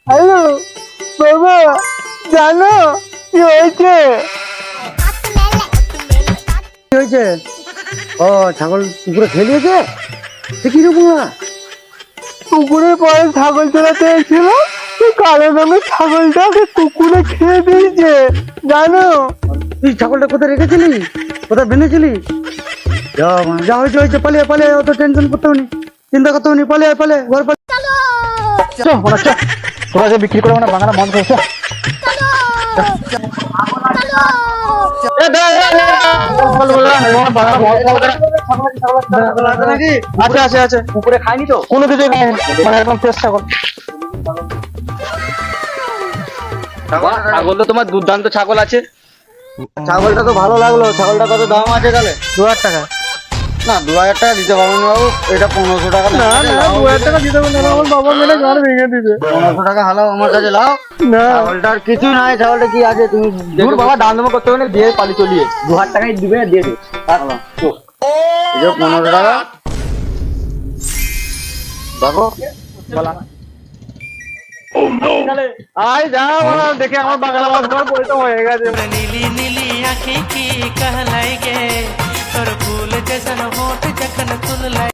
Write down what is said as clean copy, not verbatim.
Hello বাবা, জানো কি হয়েছে? কি হয়েছে? ও ছাগল কুকুরে খেয়ে নিয়েছে। সে কি রকম? পুকুরের পরে ছাগল চড়াতে এসেছিল, সেই কালো রঙের ছাগলটাকে কুকুরে খেয়ে দিয়েছে, জানো? তুই ছাগলটা কোথায় রেখেছিলি? কোথায় বেঁধেছিলি? যা যা হয়েছে হয়েছে, পালিয়ে পালিয়ে, অত টেনশন করতে হনি, চিন্তা করতে হনি, পালিয়ে পালিয়ে ঘর পালিয়ে। তোরা বিক্রি করে মানে বাংলা মন করছে। আছে আছে, পুকুরে খাইনি তো, কোনো কিছুই খাইনি, মানে একদম ফ্রেশ ছাগল। ছাগল তো তোমার দুর্দান্ত ছাগল আছে। ছাগলটা তো ভালো লাগলো। ছাগলটা কত দাম আছে তাহলে? 2000 টাকা। না, 2000 টাকা দিতে পারবো না বাবু, এটা 1500 টাকা। না না, 2000 টাকা দিতে পারবো না, আমার বাবা মেরে ঘর ভেঙে দিবে। 1500 টাকা হালাও আমার কাছে, লাও। না ছাগলটার কিছুই নাই, ছাগলটা কি আছে তুমি দূর বাবা, দাম দাম করতে হবে না, দিয়ে পালি চলিয়ে 2000 টাকাই দিবে, দিয়ে দে। এই যে 1500 টাকা দেখো। আয় যাও, দেখে আমার বাংলা মাছ ঘর পয়সা হয়ে গেছে। नीली नीली आँखें की कहलाई गे और फूल जैसन होठ जखन खुल लाई